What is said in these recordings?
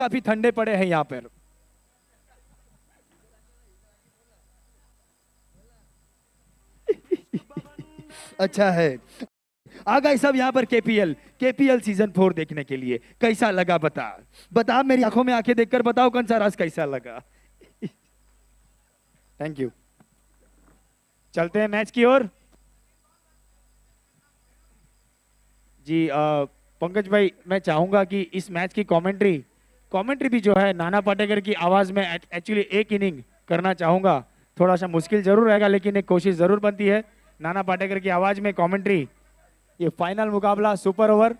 काफी ठंडे पड़े हैं यहाँ पर। अच्छा है। आ गए सब यहाँ पर केपीएल सीजन 4 देखने के लिए। कैसा लगा बता, बता मेरी आंखों में आंखें देखकर बताओ कंसारास कैसा लगा। Thank you. चलते हैं मैच की ओर। जी पंकज भाई, मैं चाहूंगा कि इस मैच की कमेंट्री भी जो है नाना पाटेकर की आवाज में एक्चुअली एक इनिंग करना चाहूंगा। थोड़ा सा मुश्किल जरूर रहेगा लेकिन एक कोशिश जरूर बनती है। नाना पाटेकर की आवाज में कमेंट्री, ये फाइनल मुकाबला सुपर ओवर।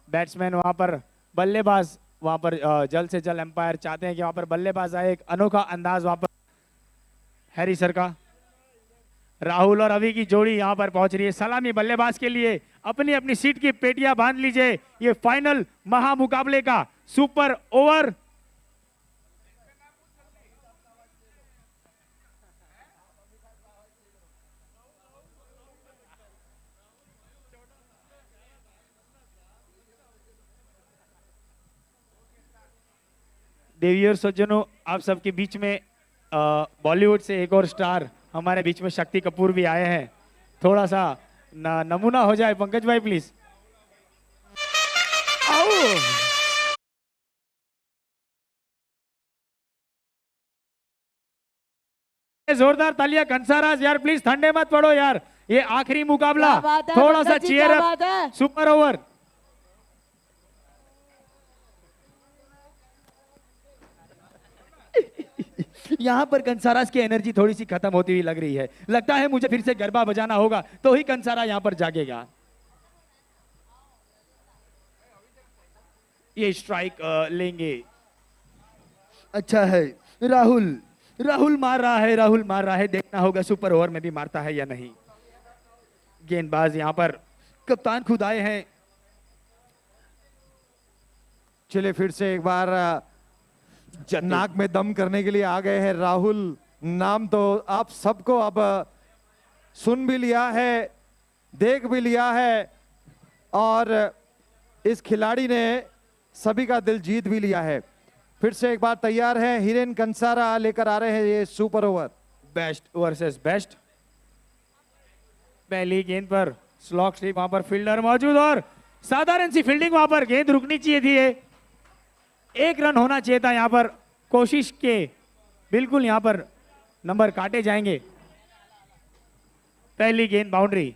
बैट्समैन वहां पर, बल्लेबाज वहां पर जल्द से जल्द एम्पायर चाहते हैं कि वहां पर बल्लेबाज आए। एक अनोखा अंदाज वहां पर हैरी सर का। राहुल और अभी की जोड़ी यहां पर पहुंच रही है सलामी बल्लेबाज के लिए। अपनी अपनी सीट की पेटियां बांध लीजिए, ये फाइनल महामुकाबले का सुपर ओवर। देवी और सज्जनों, आप सबके बीच में बॉलीवुड से एक और स्टार हमारे बीच में शक्ति कपूर भी आए हैं। थोड़ा सा नमूना हो जाए पंकज भाई प्लीज। जोरदार तालियां कंसारास यार, प्लीज ठंडे मत पड़ो यार, ये आखिरी मुकाबला, थोड़ा सा चीयर अप। Super over. यहाँ पर कंसारास की एनर्जी थोड़ी सी खत्म होती हुई लग रही है। लगता है मुझे फिर से गरबा बजाना होगा तो ही कंसारा यहाँ पर जागेगा। ये स्ट्राइक लेंगे। अच्छा है। राहुल मार रहा है। देखना होगा सुपर ओवर में भी मारता है या नहीं। गेंदबाज यहाँ पर कप्तान खुद आए हैं। चलिए फिर से एक बार नाक में दम करने के लिए आ गए हैं राहुल। नाम तो आप सबको अब सुन भी लिया है, देख भी लिया है और इस खिलाड़ी ने सभी का दिल जीत भी लिया है। फिर से एक बार तैयार है हिरेन कंसारा लेकर आ रहे हैं ये super over. Best versus best. पहली गेंद पर स्लॉक स्लिप, वहां पर फील्डर मौजूद और साधारण सी फील्डिंग, वहां पर गेंद रुकनी चाहिए थी। एक रन होना चाहिए था यहाँ पर। कोशिश के बिल्कुल यहाँ पर नंबर काटे जाएंगे। पहली गेंद बाउंड्री।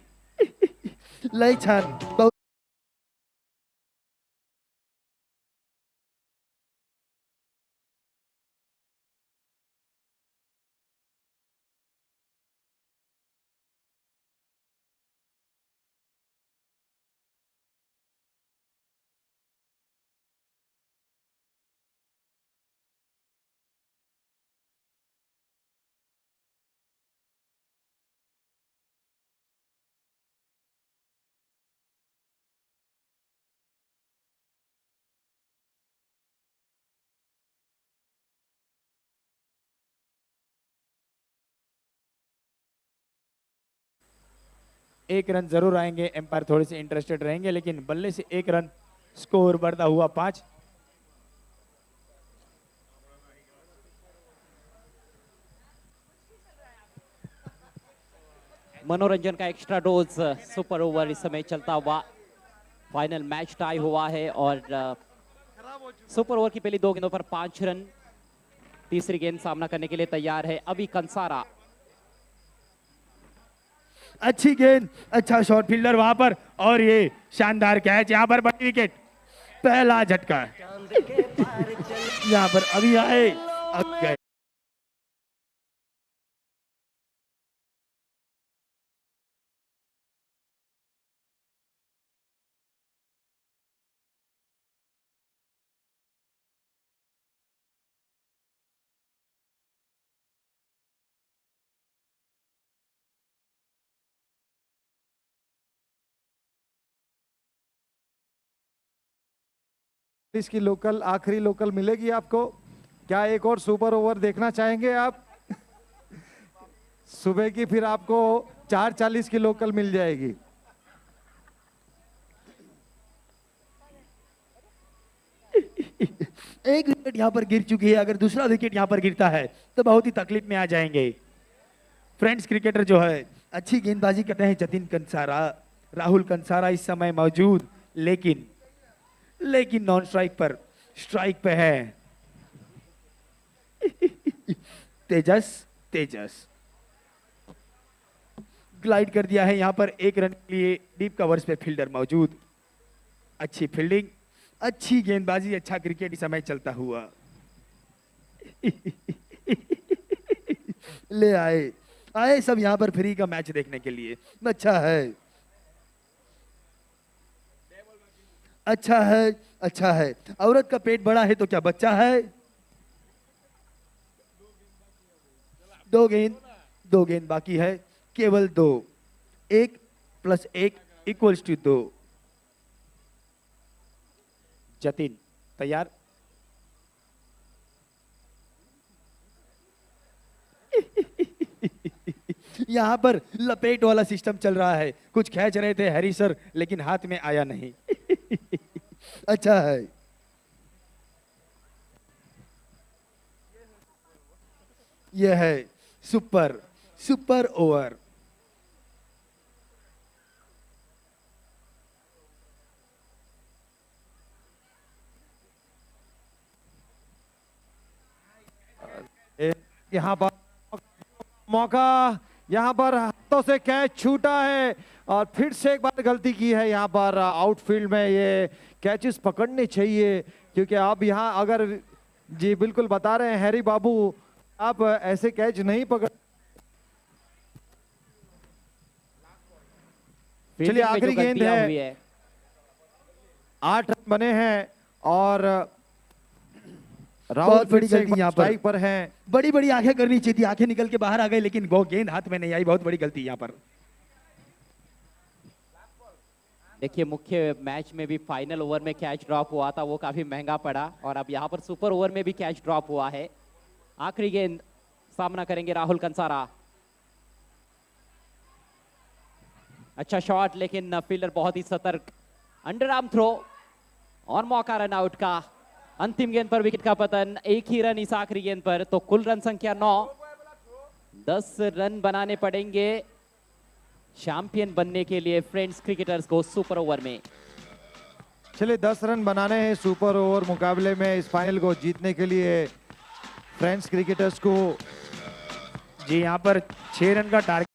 लय छान। एक रन जरूर आएंगे। एम्पायर थोड़े से इंटरेस्टेड रहेंगे लेकिन बल्ले से एक रन, स्कोर बढ़ता हुआ 5। मनोरंजन का एक्स्ट्रा डोज सुपर ओवर इस समय चलता हुआ। फाइनल मैच टाई हुआ है और सुपर ओवर की पहली 2 गेंदों पर 5 रन। तीसरी गेंद सामना करने के लिए तैयार है अभी कंसारा। अच्छी गेंद, अच्छा शॉट, फील्डर वहां पर और ये शानदार कैच। यहाँ पर बड़ी विकेट, पहला झटका यहाँ पर अभी आए, अब गए। इसकी लोकल, आखिरी लोकल मिलेगी आपको क्या? एक और सुपर ओवर देखना चाहेंगे आप? सुबह की फिर आपको 4:40 की लोकल मिल जाएगी। एक विकेट यहाँ पर गिर चुकी है, अगर दूसरा विकेट यहाँ पर गिरता है तो बहुत ही तकलीफ में आ जाएंगे। फ्रेंड्स क्रिकेटर जो है अच्छी गेंदबाजी करते हैं जतिन कंसारा, राहुल कंसारा इस समय मौजूद, लेकिन लेकिन नॉन स्ट्राइक पे है तेजस। तेजस ग्लाइड कर दिया है यहाँ पर 1 रन के लिए, डीप कवर्स पे फील्डर मौजूद। अच्छी फील्डिंग, अच्छी गेंदबाजी, अच्छा क्रिकेट इस समय चलता हुआ। ले आए आए सब यहाँ पर फ्री का मैच देखने के लिए। अच्छा है, अच्छा है, अच्छा है। औरत का पेट बड़ा है तो क्या बच्चा है? 2 गेंद बाकी है, केवल 2। 1 + 1 = 2। जतिन तैयार। यहाँ पर लपेट वाला सिस्टम चल रहा है, कुछ खींच रहे थे हैरी सर लेकिन हाथ में आया नहीं। अच्छा है, यह है सुपर ओवर। यहाँ पर मौका, यहाँ पर हाथों से कैच छूटा है और फिर से एक बार गलती की है। यहाँ पर आउटफील्ड में ये कैचेस पकड़ने चाहिए, क्योंकि आप यहाँ अगर जी बिल्कुल बता रहे हैं हैरी बाबू, आप ऐसे कैच नहीं पकड़। चलिए आखिरी गेंद है, 8 रन बने हैं और राहुल बहुत बड़ी फिर से गलती यहाँ पर स्ट्राइक पर हैं। बड़ी बड़ी आंखें करनी चाहिए थी, आंखें निकल के बाहर आ गई लेकिन वो गेंद हाथ में नहीं आई, बहुत बड़ी गलती यहाँ पर। देखिए मुख्य मैच में भी फाइनल ओवर में कैच ड्रॉप हुआ था, वो काफी महंगा पड़ा, और अब यहाँ पर सुपर ओवर में भी कैच ड्रॉप हुआ है। आखिरी गेंद सामना करेंगे राहुल कंसारा। अच्छा शॉट, लेकिन फील्डर बहुत ही सतर्क। अंडर आर्म थ्रो और मौका रन आउट का। अंतिम गेंद पर विकेट का पतन, 1 ही रन इस आखिरी गेंद पर, तो कुल रन संख्या 9। 10 रन बनाने पड़ेंगे चैंपियन बनने के लिए फ्रेंड्स क्रिकेटर्स को सुपर ओवर में। चलिए 10 रन बनाने हैं सुपर ओवर मुकाबले में इस फाइनल को जीतने के लिए फ्रेंड्स क्रिकेटर्स को। जी यहाँ पर 6 रन का टारगेट।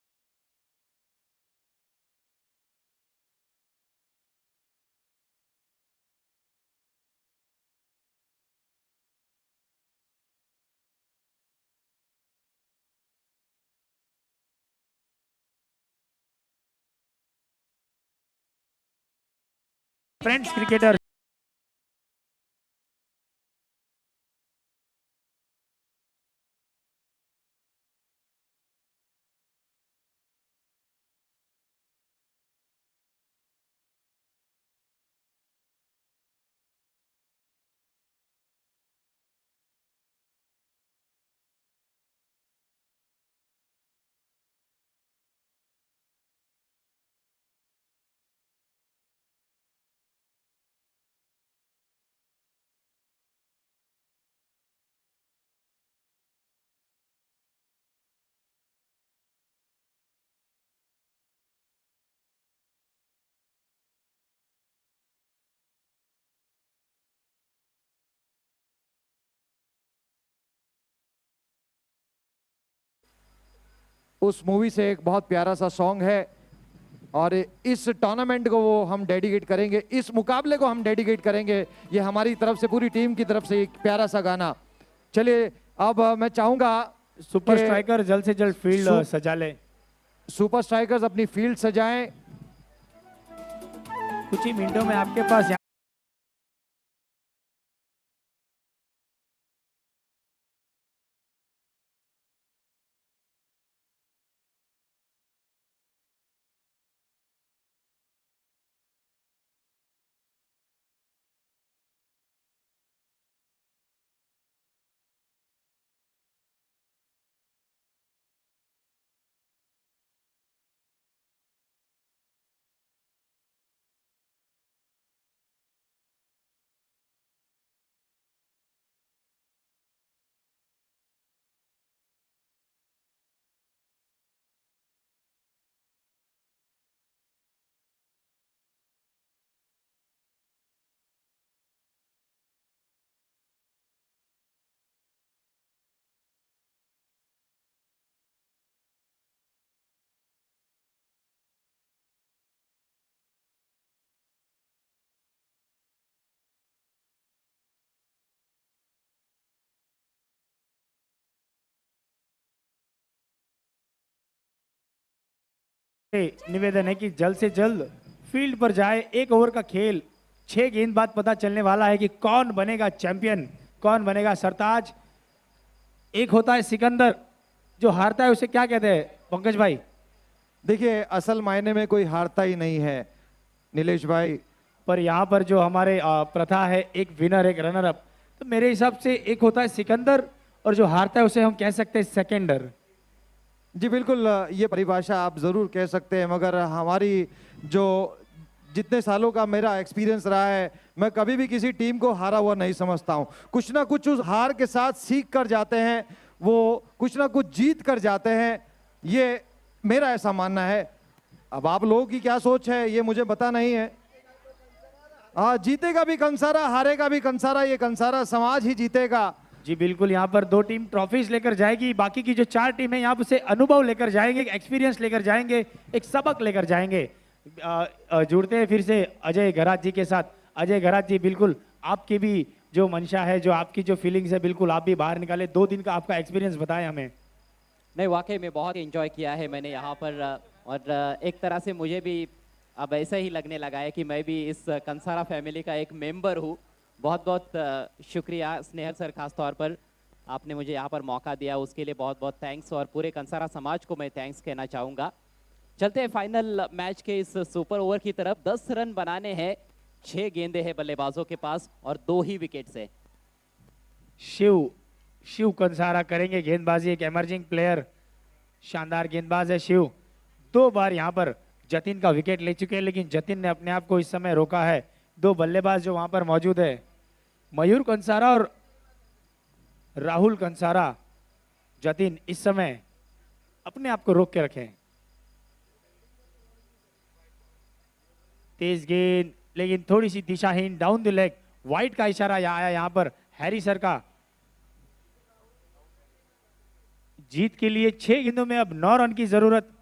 फ्रेंड्स क्रिकेटर उस मूवी से एक बहुत प्यारा सा सॉन्ग है और इस टूर्नामेंट को वो हम डेडिकेट करेंगे, इस मुकाबले को हम डेडिकेट करेंगे। ये हमारी तरफ से, पूरी टीम की तरफ से एक प्यारा सा गाना। चलिए अब मैं चाहूंगा सुपर स्ट्राइकर जल्द से जल्द फील्ड सजा ले। सुपर स्ट्राइकर्स अपनी फील्ड सजाएं। कुछ ही मिनटों में आपके पास निवेदन है कि जल्द से जल्द फील्ड पर जाए। एक ओवर का खेल, 6 गेंद बाद पता चलने वाला है कि कौन बनेगा चैंपियन, कौन बनेगा सरताज। एक होता है सिकंदर, जो हारता है उसे क्या कहते हैं पंकज भाई? देखिए, असल मायने में कोई हारता ही नहीं है नीलेश भाई। पर यहाँ पर जो हमारे प्रथा है, एक विनर एक रनर अप, तो मेरे हिसाब से एक होता है सिकंदर और जो हारता है उसे हम कह सकते हैं सेकेंडर। जी बिल्कुल, ये परिभाषा आप जरूर कह सकते हैं, मगर हमारी जो जितने सालों का मेरा एक्सपीरियंस रहा है, मैं कभी भी किसी टीम को हारा हुआ नहीं समझता हूं। कुछ ना कुछ उस हार के साथ सीख कर जाते हैं, वो कुछ ना कुछ जीत कर जाते हैं, ये मेरा ऐसा मानना है। अब आप लोगों की क्या सोच है ये मुझे पता नहीं है। हाँ, जीतेगा भी कंसारा, हारेगा भी कंसारा, ये कंसारा समाज ही जीतेगा। जी बिल्कुल, यहाँ पर 2 टीम ट्रॉफीज लेकर जाएगी, बाकी की जो 4 टीम है यहाँ से अनुभव लेकर जाएंगे, एक्सपीरियंस लेकर जाएंगे, एक सबक लेकर जाएंगे। जुड़ते हैं फिर से अजय घरात जी के साथ। अजय घरात जी, बिल्कुल आपकी भी जो मंशा है, जो आपकी जो फीलिंग्स है, बिल्कुल आप भी बाहर निकाले। 2 दिन का आपका एक्सपीरियंस बताएं हमें। नहीं, वाकई में बहुत एंजॉय किया है मैंने यहाँ पर, और एक तरह से मुझे भी अब ऐसा ही लगने लगा है कि मैं भी इस कंसारा फैमिली का एक मेंबर हूँ। बहुत बहुत शुक्रिया स्नेहल सर, खास तौर पर आपने मुझे यहाँ पर मौका दिया, उसके लिए बहुत बहुत थैंक्स, और पूरे कंसारा समाज को मैं थैंक्स कहना चाहूँगा। चलते हैं फाइनल मैच के इस सुपर ओवर की तरफ। 10 रन बनाने हैं, 6 गेंदे हैं बल्लेबाजों के पास और 2 ही विकेट्स है। शिव कंसारा करेंगे गेंदबाजी, एक एमर्जिंग प्लेयर, शानदार गेंदबाज है शिव। 2 बार यहाँ पर जतिन का विकेट ले चुके हैं, लेकिन जतिन ने अपने आप को इस समय रोका है। 2 बल्लेबाज जो वहां पर मौजूद है, मयूर कंसारा और राहुल कंसारा। जतिन इस समय अपने आप को रोक के रखें। तेज गेंद, लेकिन थोड़ी सी दिशाहीन, डाउन द लेग। वाइट का इशारा आया यहाँ पर हैरी सर का। जीत के लिए 6 गेंदों में अब 9 रन की जरूरत।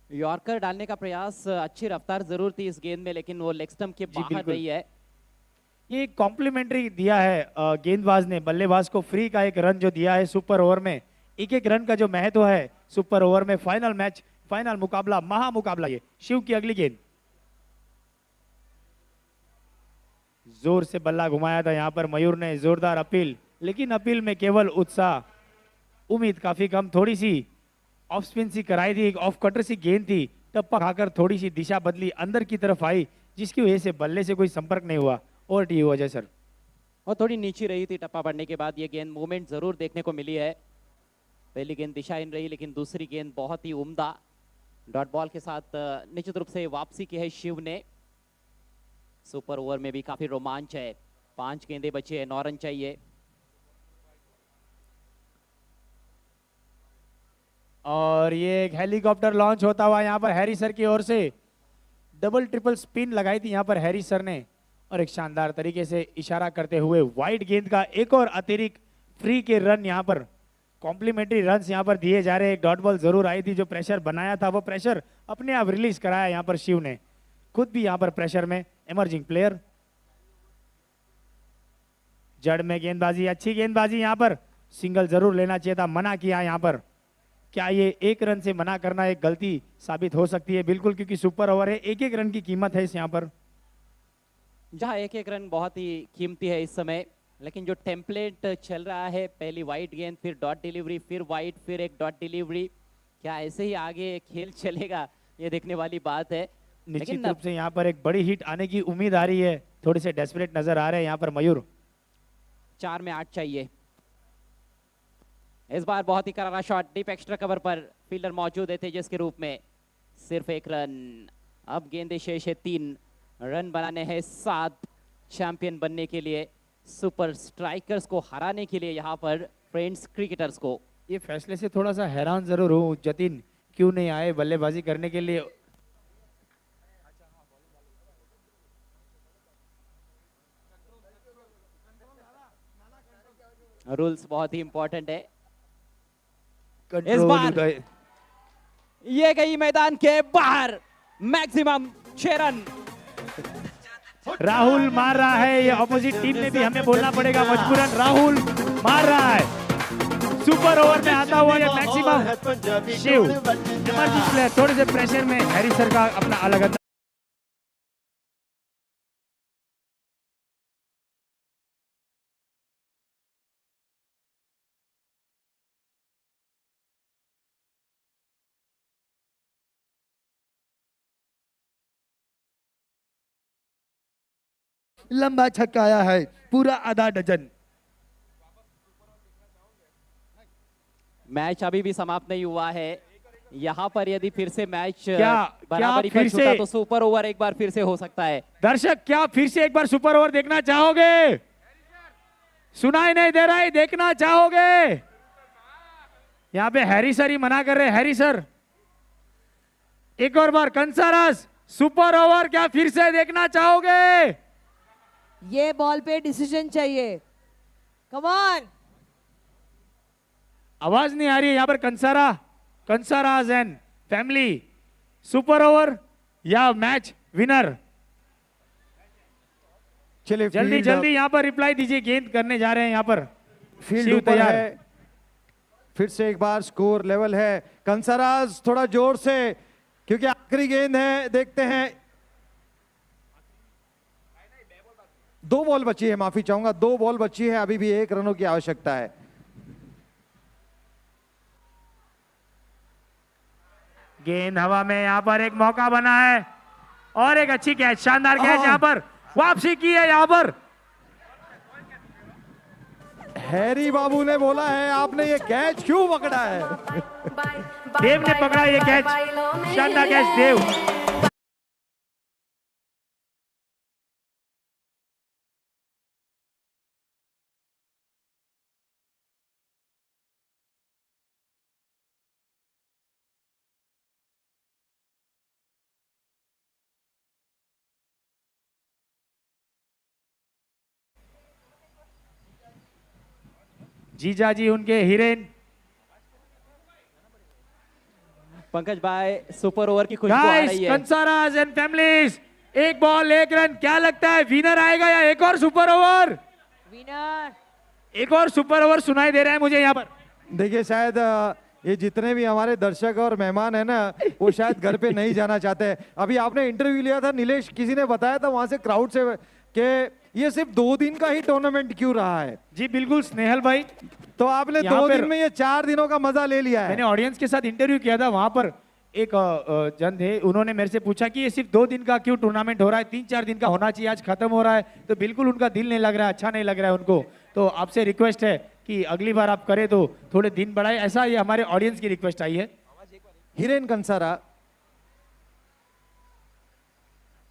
यॉर्कर डालने का प्रयास, अच्छी रफ्तार जरूर थी इस गेंद में, लेकिन वो लेग स्टंप के बाहर रही है। ये कॉम्प्लीमेंट्री दिया है गेंदबाज ने बल्लेबाज को, फ्री का एक रन जो दिया है सुपर ओवर में। एक रन का जो महत्व है सुपर ओवर में। फाइनल मैच, फाइनल मुकाबला, महा मुकाबला। ये शिव की अगली गेंद, जोर से बल्ला घुमाया था यहाँ पर मयूर ने, जोरदार अपील, लेकिन अपील में केवल उत्साह, उम्मीद काफी कम। थोड़ी सी ऑफ स्पिन सी कराई थी, एक ऑफ कटर सी गेंद थी, टप्पा खाकर थोड़ी सी दिशा बदली, अंदर की तरफ आई, जिसकी वजह से बल्ले से कोई संपर्क नहीं हुआ। और टी हुआ अजय सर, और थोड़ी नीचे रही थी टप्पा पड़ने के बाद। ये गेंद मूवमेंट जरूर देखने को मिली है। पहली गेंद दिशाहीन रही, लेकिन दूसरी गेंद बहुत ही उम्दा डॉट बॉल के साथ निश्चित रूप से वापसी की है शिव ने। सुपर ओवर में भी काफी रोमांच है। 5 गेंदे बचे हैं, 9 रन चाहिए। और ये एक हेलीकॉप्टर लॉन्च होता हुआ यहाँ पर हैरी सर की ओर से। डबल ट्रिपल स्पिन लगाई थी यहाँ पर हैरी सर ने, और एक शानदार तरीके से इशारा करते हुए वाइड गेंद का एक और अतिरिक्त फ्री के रन यहाँ पर, कॉम्प्लीमेंट्री रन्स यहाँ पर दिए जा रहे हैं। एक डॉट बॉल जरूर आई थी, जो प्रेशर बनाया था वो प्रेशर अपने आप रिलीज कराया यहाँ पर शिव ने, खुद भी यहाँ पर प्रेशर में। एमर्जिंग प्लेयर, जड़ में गेंदबाजी, अच्छी गेंदबाजी यहाँ पर। सिंगल जरूर लेना चाहिए था, मना किया यहाँ पर। क्या ये 1 रन से मना करना एक गलती साबित हो सकती है? बिल्कुल, क्योंकि सुपर ओवर है, 1 रन की कीमत है इस यहाँ पर। जहां 1 रन बहुत ही कीमती है इस समय, लेकिन जो टेम्पलेट चल रहा है, पहली वाइड गेंद, फिर डॉट डिलीवरी, फिर वाइड, फिर एक डॉट डिलीवरी, क्या ऐसे ही आगे खेल चलेगा? ये देखने वाली बात है। निश्चित रूप से यहाँ पर एक बड़ी हिट आने की उम्मीद आ रही है। थोड़े से डेस्परेट नजर आ रहे हैं यहाँ पर मयूर। 4 में 8 चाहिए। इस बार बहुत ही करारा शॉट, डीप एक्स्ट्रा कवर पर फील्डर मौजूद है तेजस के रूप में। सिर्फ 1 रन। अब गेंदे शेष है 3 रन बनाने हैं, 7 चैंपियन बनने के लिए, सुपर स्ट्राइकर्स को हराने के लिए यहाँ पर फ्रेंड्स क्रिकेटर्स को। ये फैसले से थोड़ा सा हैरान जरूर हूँ, जतिन क्यों नहीं आए बल्लेबाजी करने के लिए? रूल्स बहुत ही इंपॉर्टेंट है। इस कंट्रोल बार ये गई मैदान के बाहर, मैक्सिमम 6 रन। राहुल मार रहा है, ये ऑपोजिट टीम में भी हमें बोलना पड़ेगा मजबूरन, राहुल मार रहा है। सुपर ओवर में आता हुआ ये मैक्सिमम शिव एमर्जिंग प्लेयर, थोड़े से प्रेशर में हैरी सर का अपना अलग अंदाज। लंबा छक्का आया है, पूरा आधा डजन। मैच अभी भी समाप्त नहीं हुआ है। यहाँ पर यदि फिर से मैच क्या बराबरी फिर पर छूटा से तो सुपर ओवर एक बार फिर से हो सकता है। दर्शक क्या फिर से एक बार सुपर ओवर देखना चाहोगे? सुनाई नहीं दे रहा है, देखना चाहोगे? यहाँ पे हैरी सर ही मना कर रहे हैं। हैरी सर एक और बार, कंसारास सुपर ओवर क्या फिर से देखना चाहोगे? ये बॉल पे डिसीजन चाहिए, कम ऑन। आवाज नहीं आ रही है यहाँ पर। कंसारास एंड फैमिली सुपर ओवर या मैच विनर? चलिए जल्दी जल्दी यहाँ पर रिप्लाई दीजिए, गेंद करने जा रहे हैं यहाँ पर। फील्ड शिव ऊपर तैयार। है, फिर से एक बार स्कोर लेवल है। कंसारास थोड़ा जोर से, क्योंकि आखिरी गेंद है। देखते हैं, 2 बॉल बची है, माफी चाहूंगा, 2 बॉल बची है, अभी भी 1 रनों की आवश्यकता है। गेंद हवा में, यहाँ पर एक मौका बना है और एक अच्छी कैच, शानदार कैच यहाँ पर वापसी की है। यहाँ पर हैरी बाबू ने बोला है आपने ये कैच क्यों पकड़ा है? देव ने पकड़ा ये कैच, शानदार कैच देव। जीजा जी उनके हिरेन। पंकज भाई सुपर ओवर की खुशबू आ गाइस, रही है। कंसारास एंड फैमिलीज, 1 बॉल 1 रन। क्या लगता है विनर आएगा या एक और सुपर ओवर? विनर। एक और सुपर ओवर सुनाई दे रहा है मुझे यहाँ पर। देखिए शायद ये जितने भी हमारे दर्शक और मेहमान है ना, वो शायद घर पे नहीं जाना चाहते। अभी आपने इंटरव्यू लिया था नीलेश, किसी ने बताया था वहां से क्राउड से कि ये सिर्फ 2 दिन का ही टूर्नामेंट क्यों रहा है। जी बिल्कुल स्नेहल भाई, तो आपने यहाँ 2 पर- दिन में ये 4 दिनों का मजा ले लिया है। मैंने ऑडियंस के साथ इंटरव्यू किया था, वहां पर एक जन थे, उन्होंने मेरे से पूछा कि ये सिर्फ 2 दिन का क्यों टूर्नामेंट हो रहा है, 3-4 दिन का होना चाहिए, आज खत्म हो रहा है। तो बिल्कुल उनका दिल नहीं लग रहा है, अच्छा नहीं लग रहा है उनको। तो आपसे रिक्वेस्ट है कि अगली बार आप करें तो थोड़े दिन बढ़ाए, ऐसा ये हमारे ऑडियंस की रिक्वेस्ट आई है। हिरेन कंसारा,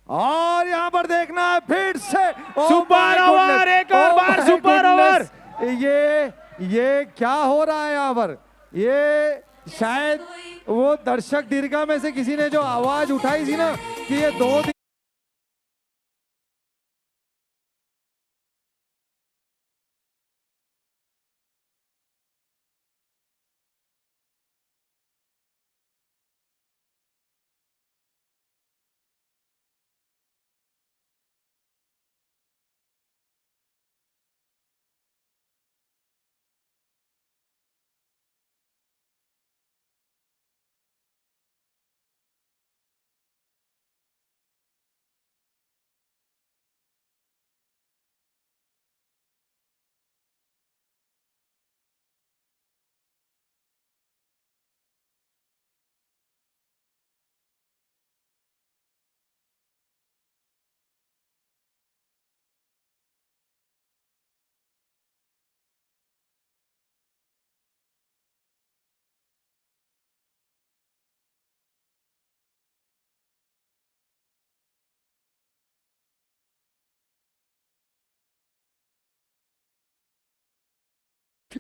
और यहां पर देखना है फिर से सुपर ओवर, एक और बार सुपर ओवर। ये क्या हो रहा है यहाँ पर? ये शायद वो दर्शक दीर्घा में से किसी ने जो आवाज उठाई थी ना कि ये 2 दिन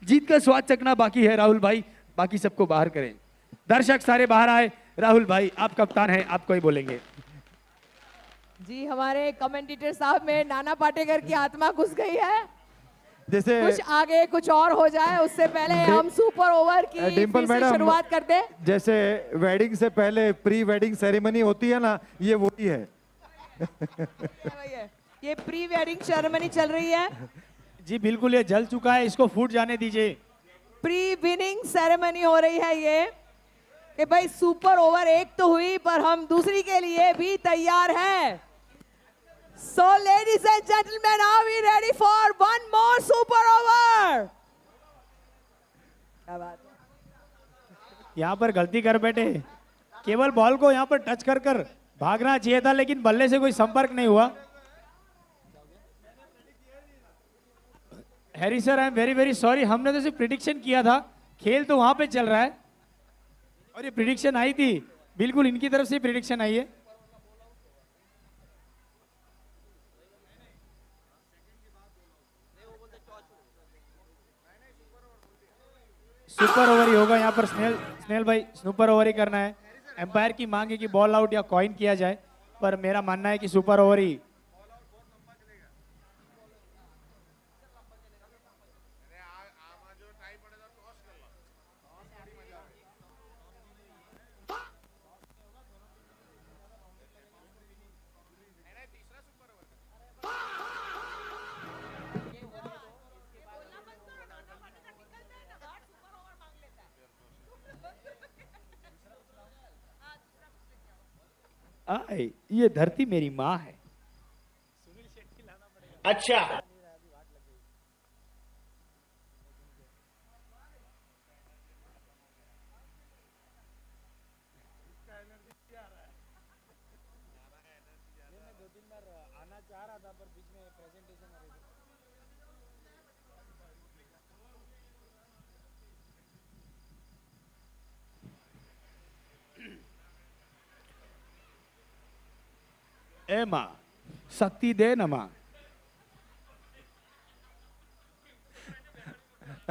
जीत का स्वाद चखना बाकी है राहुल भाई, बाकी सबको बाहर करें। दर्शक सारे बाहर आए। राहुल भाई आप कप्तान हैं, आपको ही बोलेंगे। जी हमारे कमेंटेटर साहब में नाना पाटेकर की आत्मा घुस गई है। जैसे कुछ आगे कुछ और हो जाए उससे पहले हम सुपर ओवर की डिम्पल फिर से मैडम, शुरुआत करते हैं। जैसे वेडिंग से पहले प्री वेडिंग सेरेमनी होती है ना, ये वही है। ये प्री वेडिंग सेरेमनी चल रही है। जी बिल्कुल, ये जल चुका है, इसको फूट जाने दीजिए। प्री विनिंग सेरेमनी हो रही है ये कि भाई सुपर ओवर एक तो हुई पर हम दूसरी के लिए भी तैयार हैं। So ladies and gentleman, are we ready for one more super over? क्या बात है। यहाँ पर गलती कर बैठे, केवल बॉल को यहाँ पर टच कर कर भागना चाहिए था, लेकिन बल्ले से कोई संपर्क नहीं हुआ। Harry sir, I am very very sorry, हमने तो सिर्फ प्रिडिक्शन किया था, खेल तो वहां पे चल रहा है और ये प्रिडिक्शन आई थी, बिल्कुल इनकी तरफ से प्रिडिक्शन आई है। सुपर ओवर ही होगा यहाँ पर। स्नेल भाई, सुपर ओवर ही करना है। एम्पायर की मांग है कि बॉल आउट या कॉइन किया जाए, पर मेरा मानना है कि सुपर ओवर ही। आए, ये धरती मेरी माँ है। अच्छा, ए माँ, शक्ति दे न माँ।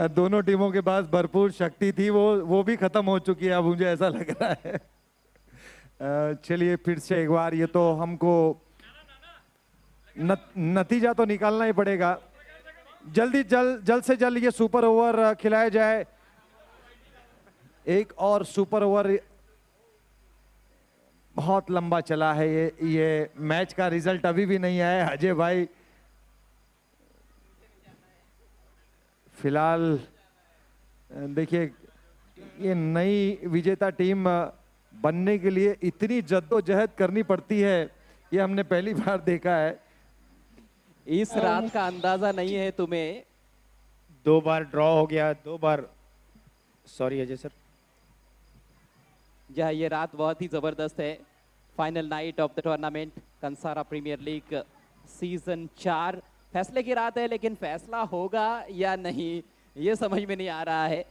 दोनों टीमों के पास भरपूर शक्ति थी, वो भी खत्म हो चुकी है अब मुझे ऐसा लग रहा है। चलिए फिर से एक बार, ये तो हमको नतीजा तो निकालना ही पड़ेगा। जल्द से जल्द ये सुपर ओवर खिलाया जाए। एक और सुपर ओवर, बहुत लंबा चला है ये मैच का रिजल्ट अभी भी नहीं आया अजय भाई। फिलहाल देखिए, ये नई विजेता टीम बनने के लिए इतनी जद्दोजहद करनी पड़ती है, ये हमने पहली बार देखा है। इस रात का अंदाजा नहीं है तुम्हें। 2 बार ड्रॉ हो गया, 2 बार, सॉरी अजय सर। यह ये रात बहुत ही जबरदस्त है। Final night of the tournament, Kansara premier league season 4। फैसले की रात है, लेकिन फैसला होगा या नहीं ये समझ में नहीं आ रहा है।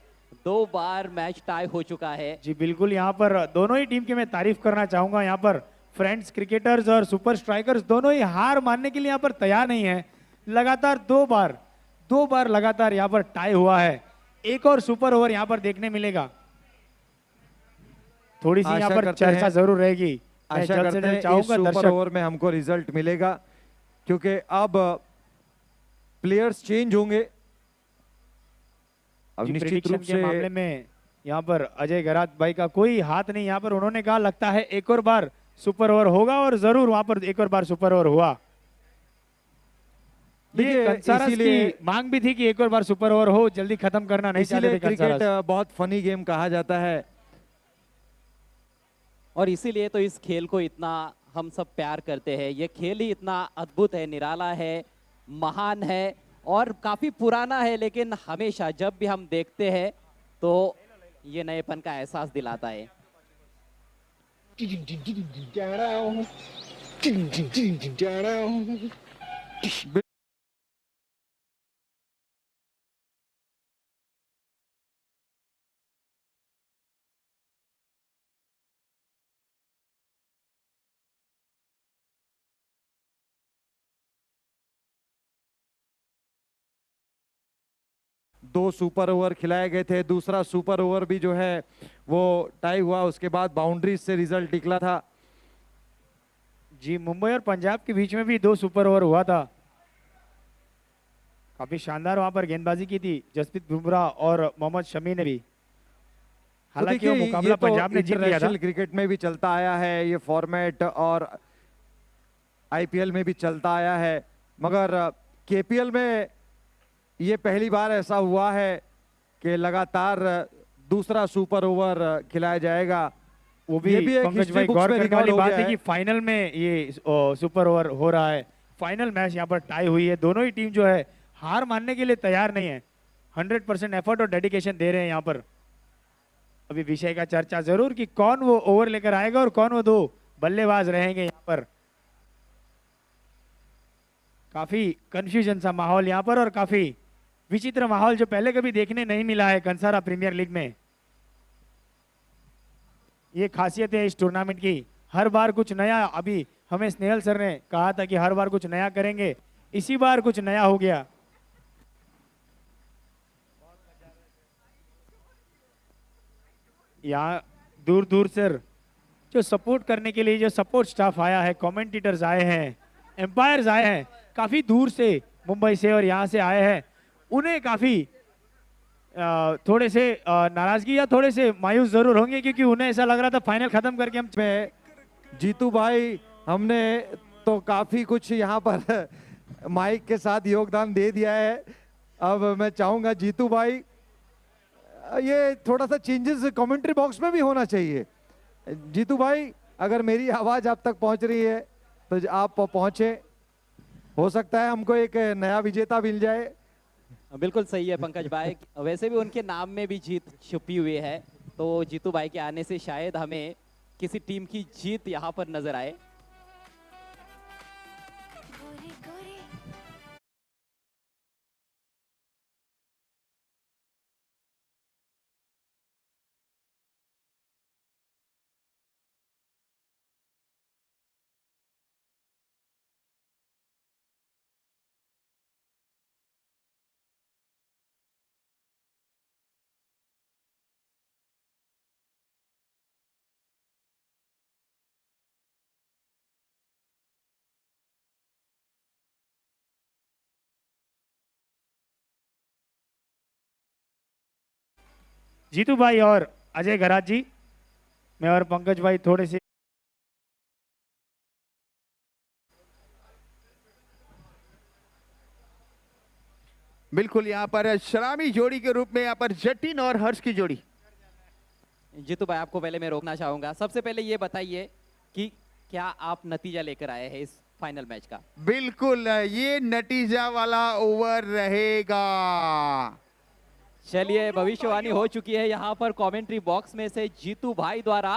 2 बार मैच टाई हो चुका है। जी बिल्कुल, यहाँ पर दोनों ही टीम की मैं तारीफ करना चाहूंगा। यहाँ पर फ्रेंड्स क्रिकेटर्स और सुपर स्ट्राइकर्स दोनों ही हार मानने के लिए यहाँ पर तैयार नहीं है। लगातार 2 बार लगातार यहाँ पर टाई हुआ है। एक और सुपर ओवर यहाँ पर देखने मिलेगा। थोड़ी सी यहाँ पर चर्चा जरूर रहेगी। आशा करते हैं इस सुपर ओवर में हमको रिजल्ट मिलेगा, क्योंकि अब प्लेयर्स चेंज होंगे। अब निश्चित रूप से मामले में यहाँ पर अजय गरात भाई का कोई हाथ नहीं। यहाँ पर उन्होंने कहा लगता है एक और बार सुपर ओवर होगा, और जरूर वहां पर एक और बार सुपर ओवर हुआ। ये कंसारस की मांग भी थी कि एक और बार सुपर ओवर हो, जल्दी खत्म करना नहीं चाहते थे। क्रिकेट बहुत फनी गेम कहा जाता है, और इसीलिए तो इस खेल को इतना हम सब प्यार करते हैं। ये खेल ही इतना अद्भुत है, निराला है, महान है और काफी पुराना है, लेकिन हमेशा जब भी हम देखते हैं तो ये नएपन का एहसास दिलाता है। दो सुपर ओवर खिलाए गए थे। दूसरा सुपर ओवर भी जो है वो टाई हुआ, उसके बाद बाउंड्रीज से रिजल्ट निकला था। जी, मुंबई और पंजाब के बीच में भी 2 सुपर ओवर हुआ था। काफी शानदार वहां पर गेंदबाजी की थी जसप्रीत बुमराह और मोहम्मद शमी ने भी। हालांकि वो मुकाबला पंजाब ने जीत लिया था। क्रिकेट में भी चलता आया है ये फॉर्मेट, और आईपीएल में भी चलता आया है, मगर केपीएल में ये पहली बार ऐसा हुआ है कि लगातार दूसरा सुपर ओवर खिलाया जाएगा। वो भी ये भी एक पंकज हिस्ट्री भाई बुक्स गौर में करने रिकॉर्ड वाली हो बात गया है है। कि फाइनल में ये सुपर ओवर हो रहा है। फाइनल मैच यहाँ पर टाई हुई है, दोनों ही टीम जो है हार मानने के लिए तैयार नहीं है, 100% एफर्ट और डेडिकेशन दे रहे हैं यहाँ पर। अभी विषय का चर्चा जरूर कि कौन वो ओवर लेकर आएगा और कौन वो दो बल्लेबाज रहेंगे यहाँ पर। काफी कंफ्यूजन सा माहौल यहाँ पर और काफी विचित्र माहौल जो पहले कभी देखने नहीं मिला है कंसारा प्रीमियर लीग में। ये खासियत है इस टूर्नामेंट की, हर बार कुछ नया। अभी हमें स्नेहल सर ने कहा था कि हर बार कुछ नया करेंगे, इसी बार कुछ नया हो गया। यहाँ दूर दूर से जो सपोर्ट करने के लिए जो सपोर्ट स्टाफ आया है, कमेंटेटर्स आए हैं, एम्पायर्स आए हैं, काफी दूर से मुंबई से और यहाँ से आए हैं, उन्हें काफी थोड़े से नाराजगी या थोड़े से मायूस जरूर होंगे, क्योंकि उन्हें ऐसा लग रहा था फाइनल खत्म करके हम में जीतू भाई हमने तो काफी कुछ यहाँ पर माइक के साथ योगदान दे दिया है। अब मैं चाहूंगा जीतू भाई, ये थोड़ा सा चेंजेस कमेंट्री बॉक्स में भी होना चाहिए। जीतू भाई, अगर मेरी आवाज आप तक पहुंच रही है तो आप पहुंचे, हो सकता है हमको एक नया विजेता मिल जाए। बिल्कुल सही है पंकज भाई, वैसे भी उनके नाम में भी जीत छुपी हुई है, तो जीतू भाई के आने से शायद हमें किसी टीम की जीत यहाँ पर नजर आए। जीतू भाई और अजय गराज जी, मैं और पंकज भाई थोड़े से बिल्कुल यहाँ पर सलामी जोड़ी के रूप में यहाँ पर जटिन और हर्ष की जोड़ी। जीतू भाई, आपको पहले मैं रोकना चाहूंगा, सबसे पहले ये बताइए कि क्या आप नतीजा लेकर आए हैं इस फाइनल मैच का? बिल्कुल, ये नतीजा वाला ओवर रहेगा। चलिए, भविष्यवाणी हो चुकी है यहाँ पर कमेंट्री बॉक्स में से जीतू भाई द्वारा।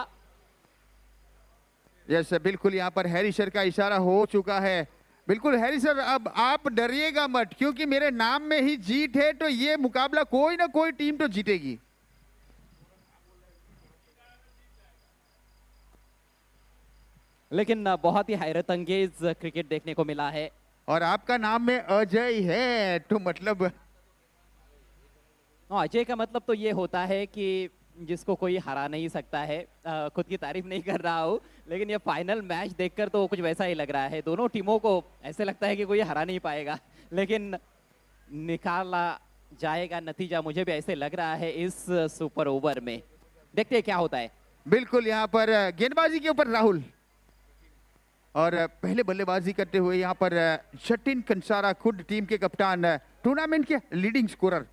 यस, बिल्कुल यहाँ पर हैरी सर का इशारा हो चुका है। बिल्कुल हैरी सर, अब आप डरिएगा मत, क्योंकि मेरे नाम में ही जीत है, तो ये मुकाबला कोई ना कोई टीम तो जीतेगी। लेकिन बहुत ही हैरत अंगेज क्रिकेट देखने को मिला है। और आपका नाम में अजय है, तो मतलब अजय का मतलब तो ये होता है कि जिसको कोई हरा नहीं सकता है। खुद की तारीफ नहीं कर रहा हूँ, लेकिन ये फाइनल मैच देखकर तो कुछ वैसा ही लग रहा है। दोनों टीमों को ऐसे लगता है कि कोई हरा नहीं पाएगा, लेकिन निकाला जाएगा नतीजा, मुझे भी ऐसे लग रहा है इस सुपर ओवर में। देखते हैं क्या होता है। बिल्कुल यहाँ पर गेंदबाजी के ऊपर राहुल, और पहले बल्लेबाजी करते हुए यहाँ पर जटिन कंसारा, खुद टीम के कप्तान, टूर्नामेंट के लीडिंग स्कोरर।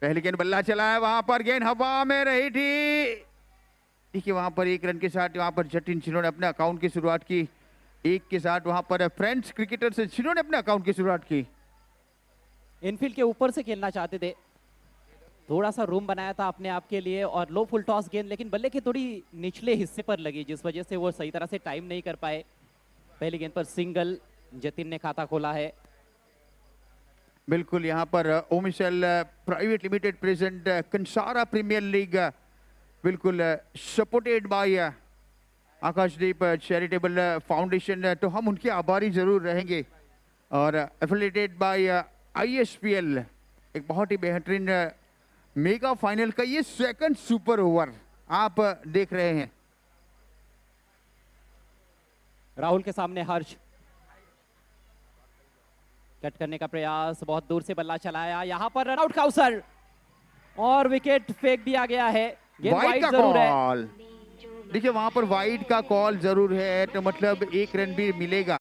पहले गेंद बल्ला चला है, वहां पर गेंद हवा में रही थी। देखिए वहां पर एक रन के साथ वहां पर जटिन, जिन्होंने अपने अकाउंट की शुरुआत की, एक के साथ वहां पर फ्रेंड्स क्रिकेटर से जिन्होंने अपने अकाउंट की शुरुआत की। इनफील्ड के ऊपर से खेलना चाहते थे, थोड़ा सा रूम बनाया था अपने आप के लिए, और लो फुल टॉस गेंद लेकिन बल्ले के थोड़ी निचले हिस्से पर लगी, जिस वजह से वो सही तरह से टाइम नहीं कर पाए। पहली गेंद पर सिंगल, जतिन ने खाता खोला है। बिल्कुल यहाँ पर Omisell private limited present Kansara premier league, बिल्कुल supported by Akashdeep charitable foundation, तो हम उनके आभारी जरूर रहेंगे। और एफिलिएटेड बाय ISPL, एक बहुत ही बेहतरीन मेगा फाइनल का ये सेकंड सुपर ओवर आप देख रहे हैं। राहुल के सामने हर्ष, कट करने का प्रयास, बहुत दूर से बल्ला चलाया, यहाँ पर रन आउट का अवसर और विकेट फेंक दिया गया है। वाइड का कॉल, देखिए वहां पर वाइड का कॉल जरूर है, तो मतलब एक रन भी मिलेगा।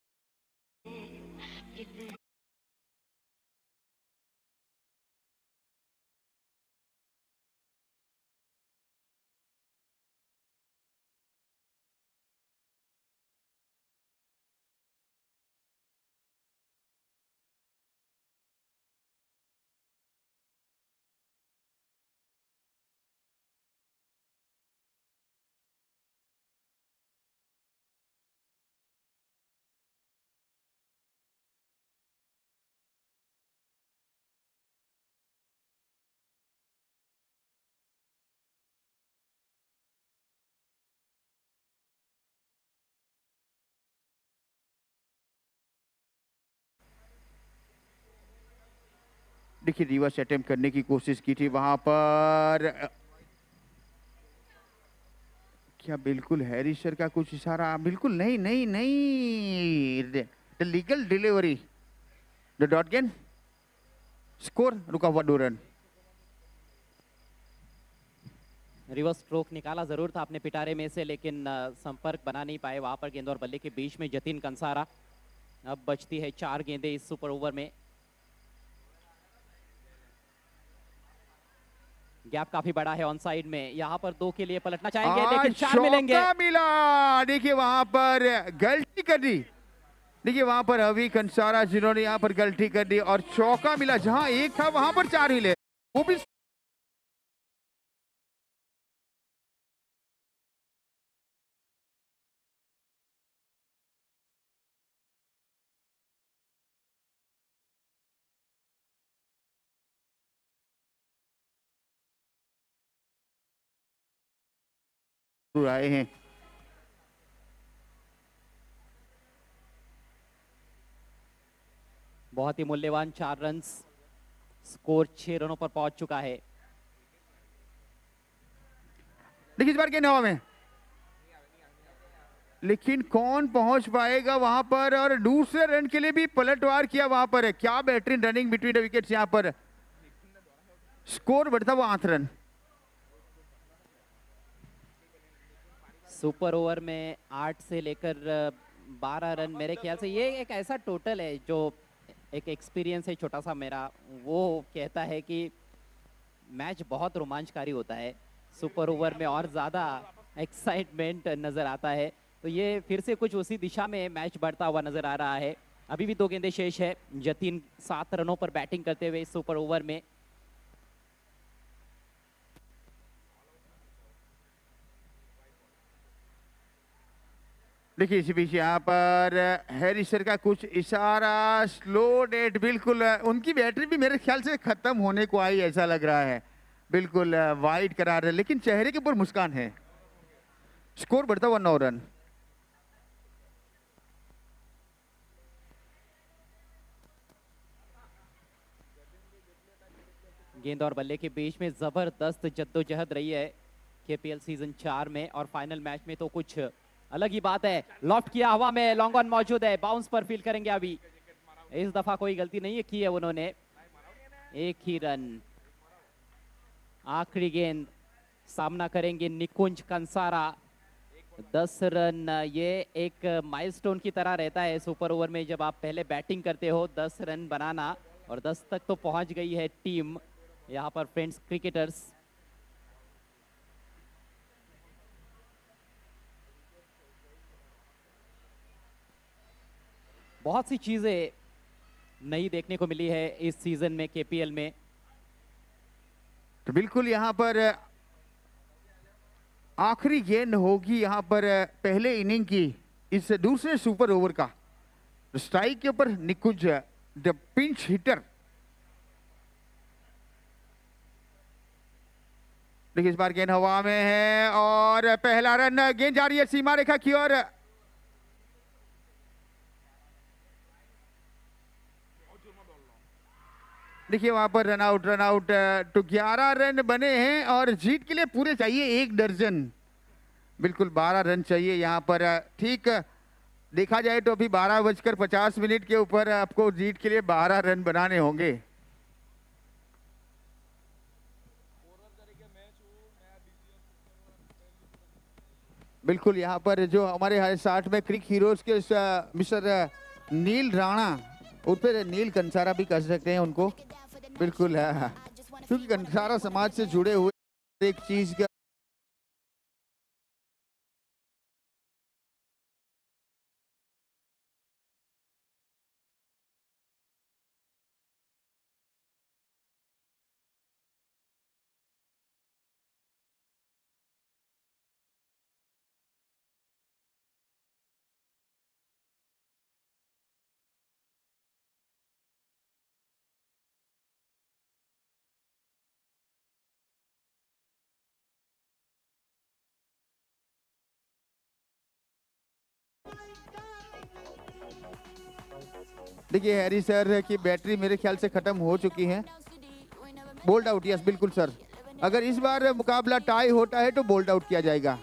देखिए रिवर्स अटेम्प्ट करने की कोशिश की थी वहां पर। क्या बिल्कुल हैरिस सर का कुछ इशारा? बिल्कुल नहीं नहीं नहीं, the legal delivery, the dot gain, score रुका हुआ 2 रन। रिवर्स स्ट्रोक निकाला जरूर था अपने पिटारे में से, लेकिन संपर्क बना नहीं पाए वहां पर गेंद और बल्ले के बीच में जतिन कंसारा। अब बचती है 4 गेंदें इस सुपर ओवर में। गैप काफी बड़ा है ऑन साइड में, यहाँ पर 2 के लिए पलटना चाहेंगे लेकिन 4 मिलेंगे। चौका मिला, देखिए वहां पर गलती कर दी। देखिए वहां पर अभी कंसारा जिन्होंने यहाँ पर गलती कर दी और चौका मिला। जहां 1 था वहां पर 4 मिले, वो भी आए हैं। बहुत ही मूल्यवान 4 रन, स्कोर 6 रनों पर पहुंच चुका है। देखिए इस बार गेंद हवा में, लेकिन कौन पहुंच पाएगा वहां पर? और दूसरे रन के लिए भी पलटवार किया वहां पर है। क्या बेहतरीन रनिंग बिटवीन द विकेट्स यहां पर। स्कोर बढ़ता हुआ 8 रन। सुपर ओवर में 8 से लेकर 12 रन, मेरे ख्याल से ये एक ऐसा टोटल है जो एक एक्सपीरियंस है छोटा सा मेरा, वो कहता है कि मैच बहुत रोमांचकारी होता है सुपर ओवर में और ज़्यादा एक्साइटमेंट नज़र आता है। तो ये फिर से कुछ उसी दिशा में मैच बढ़ता हुआ नज़र आ रहा है। अभी भी 2 गेंदें शेष है। जतिन 7 रनों पर बैटिंग करते हुए इस सुपर ओवर में। देखिए इसी बीच यहाँ पर हैरिस सर का कुछ इशारा, स्लो डेट। बिल्कुल उनकी बैटरी भी मेरे ख्याल से खत्म होने को आई ऐसा लग रहा है। बिल्कुल वाइड करा रहे, लेकिन चेहरे के ऊपर मुस्कान है। स्कोर बढ़ता हुआ 9 रन। गेंद और बल्ले के बीच में जबरदस्त जद्दोजहद रही है केपीएल सीजन 4 में, और फाइनल मैच में तो कुछ अलग ही बात है। लॉफ्ट किया हवा में, लॉन्ग ऑन मौजूद है, बाउंस पर फील करेंगे। अभी इस दफा कोई गलती नहीं है की है उन्होंने, 1 ही रन। आखिरी गेंद सामना करेंगे निकुंज कंसारा। 10 रन, ये एक माइलस्टोन की तरह रहता है सुपर ओवर में जब आप पहले बैटिंग करते हो, 10 रन बनाना, और 10 तक तो पहुंच गई है टीम यहाँ पर फ्रेंड्स क्रिकेटर्स। बहुत सी चीजें नई देखने को मिली है इस सीजन में केपीएल में। तो बिल्कुल यहाँ पर आखिरी गेंद होगी यहाँ पर पहले इनिंग की इस दूसरे सुपर ओवर का। स्ट्राइक के ऊपर निकुंज द पिंच हिटर। देखिए इस बार गेंद हवा में है और पहला रन। गेंद जा रही है सीमा रेखा की ओर। देखिए वहां पर रन आउट। तो 11 रन बने हैं और जीत के लिए पूरे चाहिए 1 दर्जन। बिल्कुल 12 रन चाहिए यहाँ पर। ठीक देखा जाए तो अभी 12:50 के ऊपर आपको जीत के लिए 12 रन बनाने होंगे। बिल्कुल यहाँ पर जो हमारे साथ में क्रिक हीरोज के मिस्टर नील राणा उस पर नील कंसारा भी कर सकते हैं उनको। बिल्कुल है, क्योंकि कंसारा समाज से जुड़े हुए एक चीज का देखिए हैरी सर की बैटरी मेरे ख्याल से खत्म हो चुकी है। बोल्ड आउट, यस बिल्कुल सर। अगर इस बार मुकाबला टाई होता है तो बोल्ड आउट किया जाएगा।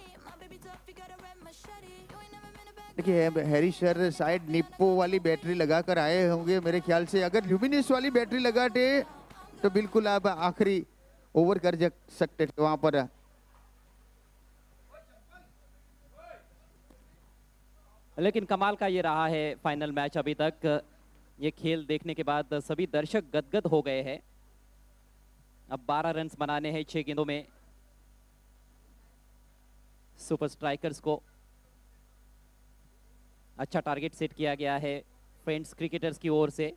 देखिए हैरी सर शायद निप्पो वाली बैटरी लगाकर आए होंगे मेरे ख्याल से। अगर ल्यूमिनस वाली बैटरी लगाते तो बिल्कुल आप आखिरी ओवर कर सकते थे वहां पर। लेकिन कमाल का ये रहा है फाइनल मैच अभी तक। ये खेल देखने के बाद सभी दर्शक गदगद हो गए हैं। अब 12 रन्स बनाने हैं 6 गेंदों में सुपर स्ट्राइकर्स को। अच्छा टारगेट सेट किया गया है फ्रेंड्स क्रिकेटर्स की ओर से।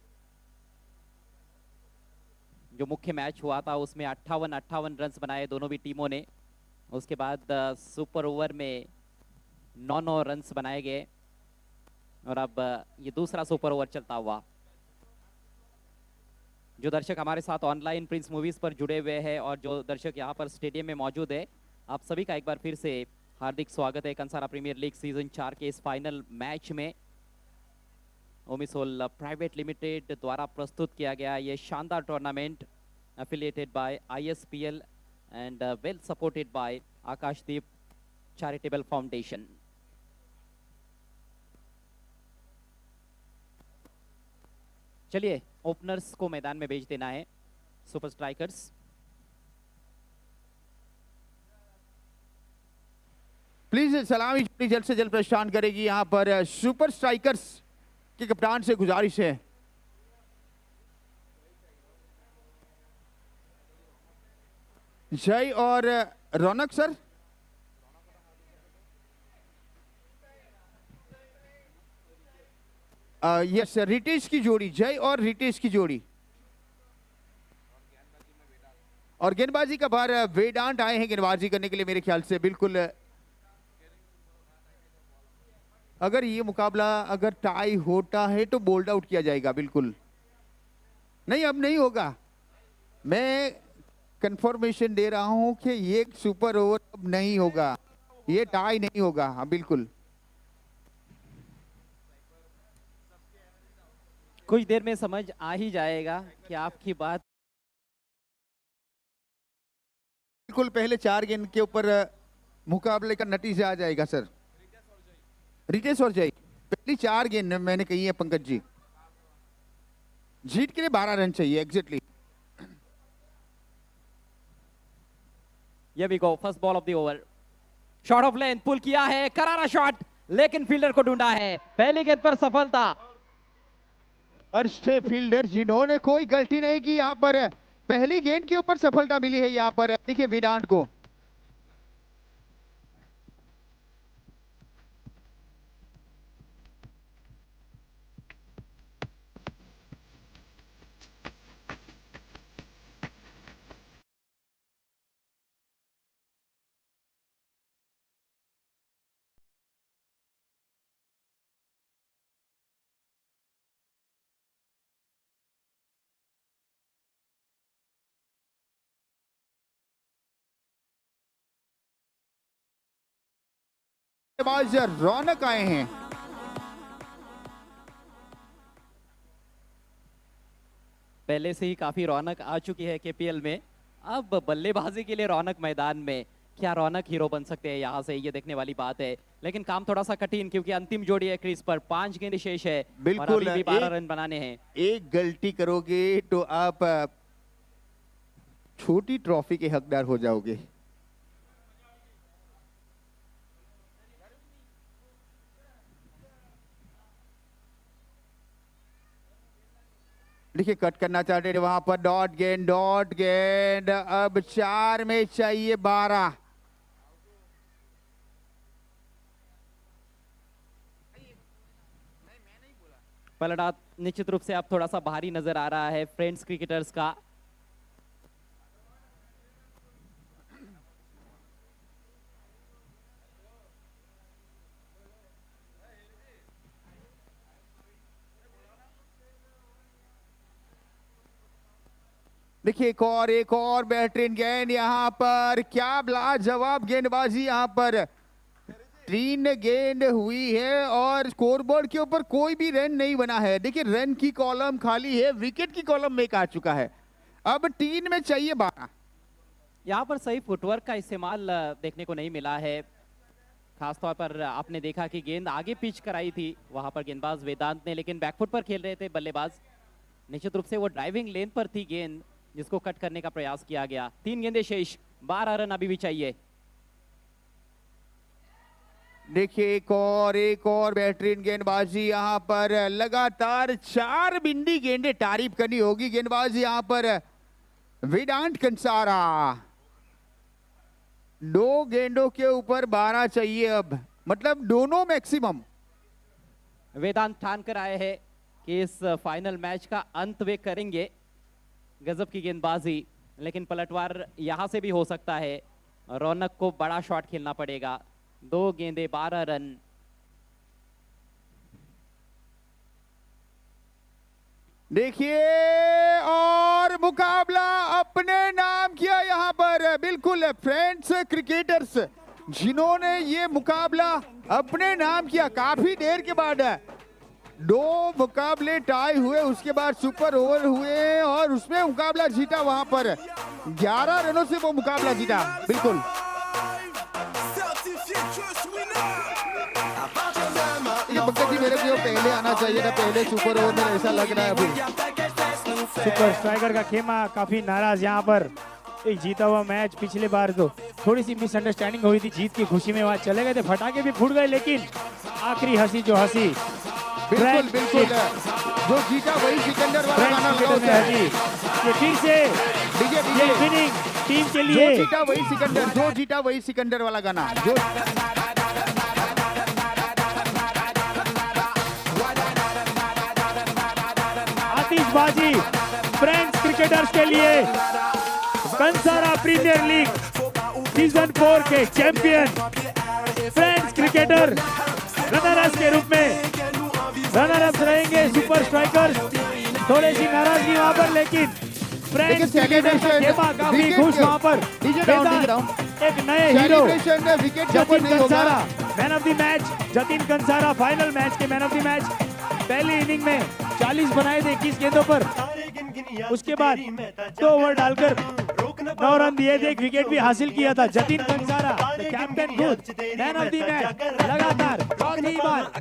जो मुख्य मैच हुआ था उसमें 58 रन्स बनाए दोनों भी टीमों ने। उसके बाद सुपर ओवर में 9 रन्स बनाए गए और अब ये दूसरा सुपर ओवर चलता हुआ। जो दर्शक हमारे साथ ऑनलाइन प्रिंस मूवीज पर जुड़े हुए हैं और जो दर्शक यहाँ पर स्टेडियम में मौजूद है, आप सभी का एक बार फिर से हार्दिक स्वागत है कंसारा प्रीमियर लीग सीजन 4 के इस फाइनल मैच में। ओमिसोल प्राइवेट लिमिटेड द्वारा प्रस्तुत किया गया ये शानदार tournament affiliated by ISPL and well supported by Akashdeep Charitable Foundation. चलिए ओपनर्स को मैदान में भेज देना है सुपर स्ट्राइकर्स। प्लीज सलामी जल्द से जल्द प्रस्थान करेगी। यहाँ पर सुपर स्ट्राइकर्स के कप्तान से गुजारिश है। जय और रौनक सर, यस रितेश की जोड़ी, जय और रितेश की जोड़ी। और गेंदबाजी का बार वेदांत आए हैं गेंदबाजी करने के लिए मेरे ख्याल से। बिल्कुल अगर ये मुकाबला अगर टाई होता है तो बोल्ड आउट किया जाएगा। बिल्कुल नहीं, अब नहीं होगा। मैं कंफर्मेशन दे रहा हूं कि ये सुपर ओवर अब नहीं होगा, ये टाई नहीं होगा। हाँ बिल्कुल, कुछ देर में समझ आ ही जाएगा कि आपकी बात। बिल्कुल पहले 4 गेंद के ऊपर मुकाबले का नतीजा आ जाएगा सर। रितेश और जय, पहली 4 गेंद मैंने कही है पंकज जी। जीत के लिए 12 रन चाहिए exactly. Here we go, first ball of the over. Short of length pull किया है, करारा शॉट, लेकिन फील्डर को ढूंढा है। पहली गेंद पर सफलता। अर्शे फील्डर जिन्होंने कोई गलती नहीं की यहाँ पर, पहली गेंद के ऊपर सफलता मिली है यहाँ पर। देखिए वेदांत को। रौनक आए हैं। पहले से ही काफी रौनक आ चुकी है केपीएल में, अब बल्लेबाजी के लिए रौनक मैदान में। क्या रौनक हीरो बन सकते हैं यहाँ से, ये देखने वाली बात है। लेकिन काम थोड़ा सा कठिन, क्योंकि अंतिम जोड़ी है क्रीज पर, 5 गेंद शेष है। बिल्कुल, और अभी भी 12 रन बनाने हैं। एक गलती करोगे तो आप छोटी ट्रॉफी के हकदार हो जाओगे। देखिए कट करना चाहते थे वहां पर, डॉट गेंद। अब 4 में चाहिए 12। पलड़ा निश्चित रूप से अब थोड़ा सा भारी नजर आ रहा है फ्रेंड्स क्रिकेटर्स का। देखिए एक और बेहतरीन गेंद यहाँ पर। क्या लाजवाब गेंदबाजी यहाँ पर। 3 गेंद हुई है और स्कोरबोर्ड के ऊपर कोई भी रन नहीं बना है। देखिए रन की कॉलम खाली है, विकेट की कॉलम में आ चुका है। अब 3 में चाहिए 12। यहाँ पर सही फुटवर्क का इस्तेमाल देखने को नहीं मिला है। खासतौर पर आपने देखा कि गेंद आगे पिच कराई थी वहां पर गेंदबाज वेदांत ने, लेकिन बैकफुट पर खेल रहे थे बल्लेबाज। निश्चित रूप से वो ड्राइविंग लेन पर थी गेंद, जिसको कट करने का प्रयास किया गया। 3 गेंदें शेष, 12 रन अभी भी चाहिए। देखिए एक और बेहतरीन गेंदबाजी यहाँ पर, लगातार 4 बिंदी गेंदें तारीफ करनी होगी गेंदबाजी यहाँ पर वेदांत कंसारा। 2 गेंदों के ऊपर 12 चाहिए अब, मतलब दोनों मैक्सिमम। वेदांत ठान कर आए हैं कि इस फाइनल मैच का अंत वे करेंगे। गजब की गेंदबाजी, लेकिन पलटवार यहां से भी हो सकता है। रौनक को बड़ा शॉट खेलना पड़ेगा। 2 गेंदे 12 रन। देखिए और मुकाबला अपने नाम किया यहाँ पर, बिल्कुल फ्रेंड्स क्रिकेटर्स जिन्होंने ये मुकाबला अपने नाम किया। काफी देर के बाद 2 मुकाबले टाई हुए, उसके बाद सुपर ओवर हुए और उसमें मुकाबला जीता। वहां पर 11 रनों से वो मुकाबला जीता। बिल्कुल ये पंकज जी, मेरे को पहले आना चाहिए था, पहले सुपर ओवर में, ऐसा लग रहा है अभी। सुपर स्ट्राइकर का खेमा काफी नाराज यहाँ पर। एक जीता हुआ मैच, पिछले बार तो थोड़ी सी मिसअंडरस्टैंडिंग हुई थी, जीत की खुशी में वहां चले गए थे, फटाके भी फूट गए, लेकिन आखिरी हंसी जो हंसी बिल्कुल बिल्कुल, जो जीता वही सिकंदर वाला गाना लगाओ में हंसी। ये फिर से ये विनिंग टीम के लिए, जो जीता वही सिकंदर, जो जीता वही सिकंदर वाला गाना। जो आतिशबाजी फ्रेंड्स क्रिकेटर्स के लिए। कंसारा प्रीमियर लीग सीजन 4 के चैंपियन फ्रेंड्स क्रिकेटर रनर के रूप में रनर रहेंगे सुपर स्ट्राइकर्स। थोड़ी सी नाराजगी वहां पर, लेकिन फ्रेंड्स क्रिकेटर्स का खेमा काफी खुश वहां पर। एक नए hero Jatin Kansara man of the match. Jatin Kansara final match के मैन ऑफ द मैच। पहली इनिंग में 40 बनाए थे 21 गेंदों पर, उसके बाद 2 ओवर डालकर 9 रन दिए थे, एक विकेट भी हासिल किया था। जतिन कंसारा कैप्टन खुद मैन ऑफ द मैच, लगातार 4थी बार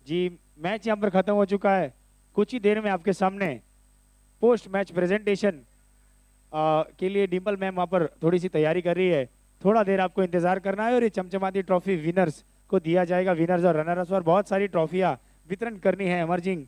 जी मैच यहाँ पर खत्म हो चुका है। कुछ ही देर में आपके सामने पोस्ट मैच प्रेजेंटेशन के लिए डिम्पल मैम वहाँ पर थोड़ी सी तैयारी कर रही है। थोड़ा देर आपको इंतजार करना है और ये चमचमाती ट्रॉफी विनर्स को दिया जाएगा। विनर्स और रनर्स और बहुत सारी ट्रॉफियाँ वितरण करनी है एमर्जिंग